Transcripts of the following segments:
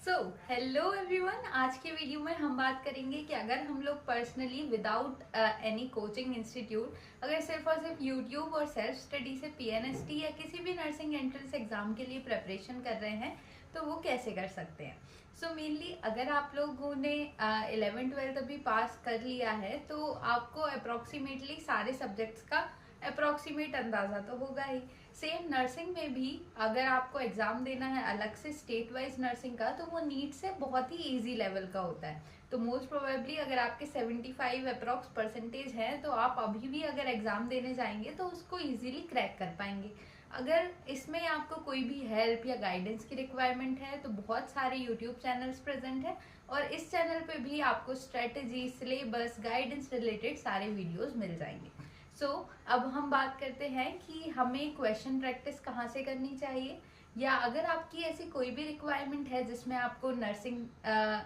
So hello everyone, आज के video में हम बात करेंगे कि अगर हम लोग personally without any coaching institute अगर सिर्फ और सिर्फ यूट्यूब और सेल्फ स्टडी से पीएनएसटी या किसी भी नर्सिंग एंट्रेंस एग्जाम के लिए प्रेपरेशन कर रहे हैं तो वो कैसे कर सकते हैं। सो मेनली अगर आप लोगों ने 11th-12th अभी पास कर लिया है तो आपको अप्रोक्सीमेटली सारे सब्जेक्ट्स का अप्रोक्सीमेट अंदाजा तो होगा ही। सेम नर्सिंग में भी अगर आपको एग्जाम देना है अलग से स्टेट वाइज नर्सिंग का तो वो नीट से बहुत ही इजी लेवल का होता है। तो मोस्ट प्रोबेबली अगर आपके 75 अप्रोक्स परसेंटेज है तो आप अभी भी अगर एग्जाम देने जाएंगे तो उसको इजीली क्रैक कर पाएंगे। अगर इसमें आपको कोई भी हेल्प या गाइडेंस की रिक्वायरमेंट है तो बहुत सारे यूट्यूब चैनल्स प्रेजेंट है और इस चैनल पे भी आपको स्ट्रेटेजी, सिलेबस, गाइडेंस रिलेटेड सारे वीडियोस मिल जाएंगे। अब हम बात करते हैं कि हमें क्वेश्चन प्रैक्टिस कहाँ से करनी चाहिए, या अगर आपकी ऐसी कोई भी रिक्वायरमेंट है जिसमें आपको नर्सिंग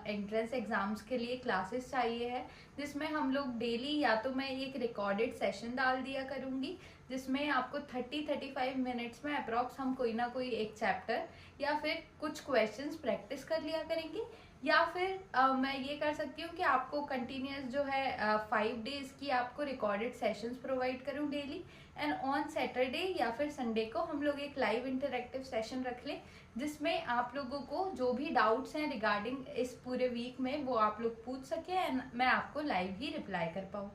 एंट्रेंस एग्जाम्स के लिए क्लासेस चाहिए है जिसमें हम लोग डेली या तो मैं एक रिकॉर्डेड सेशन डाल दिया करूँगी जिसमें आपको 30-35 मिनट्स में अप्रॉक्स हम कोई ना कोई एक चैप्टर या फिर कुछ क्वेश्चंस प्रैक्टिस कर लिया करेंगे, या फिर मैं ये कर सकती हूँ कि आपको कंटिन्यूस जो है 5 डेज की आपको रिकॉर्डेड सेशंस प्रोवाइड करूँ डेली, एंड ऑन सैटरडे या फिर संडे को हम लोग एक लाइव इंटरेक्टिव सेशन रख लें जिसमें आप लोगों को जो भी डाउट्स हैं रिगार्डिंग इस पूरे वीक में वो आप लोग पूछ सके एंड मैं आपको लाइव ही रिप्लाई कर पाऊँ।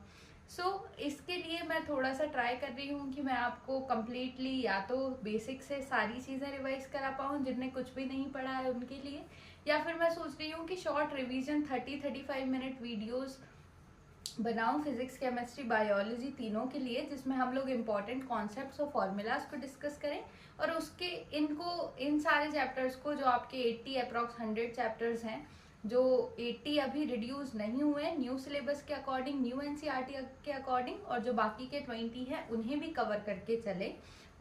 इसके लिए मैं थोड़ा सा ट्राई कर रही हूँ कि मैं आपको कम्प्लीटली या तो बेसिक से सारी चीज़ें रिवाइज करा पाऊँ जिनने कुछ भी नहीं पढ़ा है उनके लिए, या फिर मैं सोच रही हूँ कि शॉर्ट रिवीजन 30-35 मिनट वीडियोस बनाऊँ फिजिक्स, केमिस्ट्री, बायोलॉजी तीनों के लिए, जिसमें हम लोग इम्पॉर्टेंट कॉन्सेप्ट्स और फॉर्मूलाज को डिस्कस करें और उसके इन सारे चैप्टर्स को जो आपके 80 अप्रॉक्स 100 चैप्टर्स हैं जो 80 अभी रिड्यूस नहीं हुए हैं न्यू सिलेबस के अकॉर्डिंग, न्यू एनसीईआरटी के अकॉर्डिंग, और जो बाकी के 20 हैं उन्हें भी कवर करके चले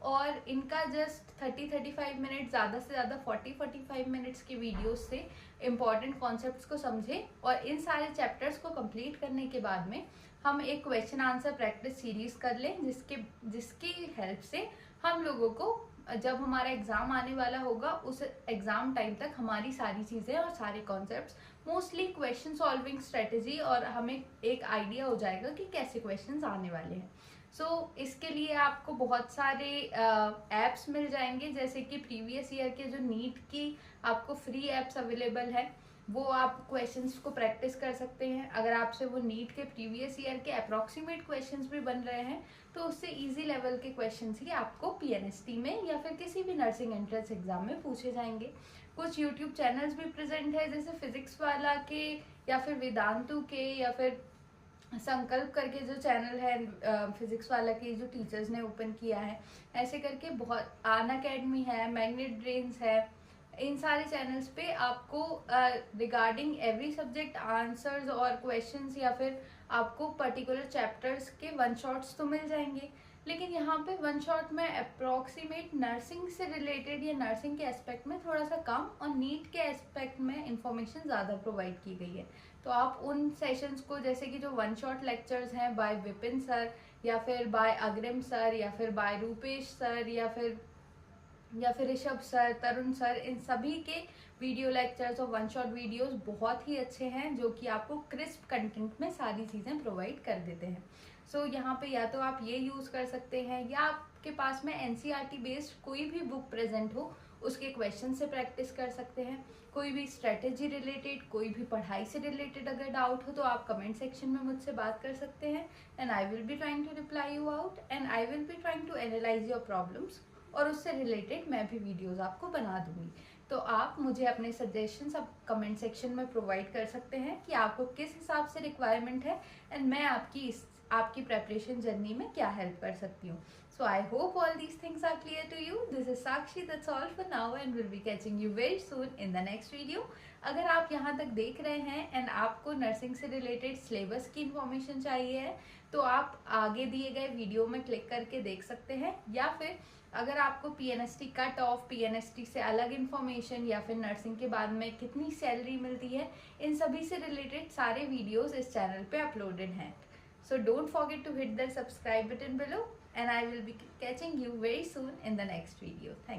और इनका जस्ट 30-35 मिनट, ज़्यादा से ज़्यादा 40-45 मिनट्स की वीडियोस से इम्पॉर्टेंट कॉन्सेप्ट्स को समझें और इन सारे चैप्टर्स को कंप्लीट करने के बाद में हम एक क्वेश्चन आंसर प्रैक्टिस सीरीज कर लें जिसकी हेल्प से हम लोगों को जब हमारा एग्जाम आने वाला होगा उस एग्जाम टाइम तक हमारी सारी चीज़ें और सारे concepts, mostly question solving strategy, और हमें एक आइडिया हो जाएगा कि कैसे क्वेश्चंस आने वाले हैं। इसके लिए आपको बहुत सारे एप्स मिल जाएंगे, जैसे कि प्रीवियस ईयर के जो नीट की आपको फ्री एप्स अवेलेबल है वो आप क्वेश्चंस को प्रैक्टिस कर सकते हैं। अगर आपसे वो नीट के प्रीवियस ईयर के अप्रॉक्सीमेट क्वेश्चंस भी बन रहे हैं तो उससे इजी लेवल के क्वेश्चंस ही आपको पीएनएसटी में या फिर किसी भी नर्सिंग एंट्रेंस एग्जाम में पूछे जाएंगे। कुछ यूट्यूब चैनल्स भी प्रेजेंट है जैसे फिजिक्स वाला के या फिर वेदांतु के या फिर संकल्प करके जो चैनल है फिजिक्स वाला के जो टीचर्स ने ओपन किया है, ऐसे करके बहुत आन अकेडमी है, मैग्नेट ब्रेन्स है, इन सारे चैनल्स पे आपको रिगार्डिंग एवरी सब्जेक्ट आंसर्स और क्वेश्चंस या फिर आपको पर्टिकुलर चैप्टर्स के वन शॉट्स तो मिल जाएंगे। लेकिन यहाँ पे वन शॉट में अप्रॉक्सीमेट नर्सिंग से रिलेटेड या नर्सिंग के एस्पेक्ट में थोड़ा सा कम और नीट के एस्पेक्ट में इंफॉर्मेशन ज़्यादा प्रोवाइड की गई है। तो आप उन सेशंस को, जैसे कि जो वन शॉट लेक्चर्स हैं बाय विपिन सर या फिर बाय अग्रिम सर या फिर बाय रूपेश सर या फिर ऋषभ सर, तरुण सर, इन सभी के वीडियो लेक्चर्स और वन शॉट वीडियोस बहुत ही अच्छे हैं जो कि आपको क्रिस्प कंटेंट में सारी चीज़ें प्रोवाइड कर देते हैं। यहाँ पे या तो आप ये यूज़ कर सकते हैं या आपके पास में एनसीईआरटी बेस्ड कोई भी बुक प्रेजेंट हो उसके क्वेश्चन से प्रैक्टिस कर सकते हैं। कोई भी स्ट्रेटेजी रिलेटेड, कोई भी पढ़ाई से रिलेटेड अगर डाउट हो तो आप कमेंट सेक्शन में मुझसे बात कर सकते हैं and I will be trying to reply you out and I will be trying to analyse your problems, और उससे रिलेटेड मैं भी वीडियोस आपको बना दूंगी। तो आप मुझे अपने सजेशंस अब कमेंट सेक्शन में प्रोवाइड कर सकते हैं कि आपको किस हिसाब से रिक्वायरमेंट है एंड मैं आपकी प्रेपरेशन जर्नी में क्या हेल्प कर सकती हूँ। So I hope all these things are clear to you. This is Sakshi. That's all for now and we'll be catching you very soon in the next video. अगर आप यहाँ तक देख रहे हैं एंड आपको नर्सिंग से रिलेटेड सिलेबस की इन्फॉर्मेशन चाहिए है तो आप आगे दिए गए वीडियो में क्लिक करके देख सकते हैं, या फिर अगर आपको पीएनएसटी कट ऑफ, पीएनएसटी से अलग इन्फॉर्मेशन या फिर नर्सिंग के बाद में कितनी सैलरी मिलती है, इन सभी से रिलेटेड सारे वीडियोस इस चैनल पे अपलोडेड हैं। So don't forget to hit the subscribe button below and I will be catching you very soon in the next video. Thank you.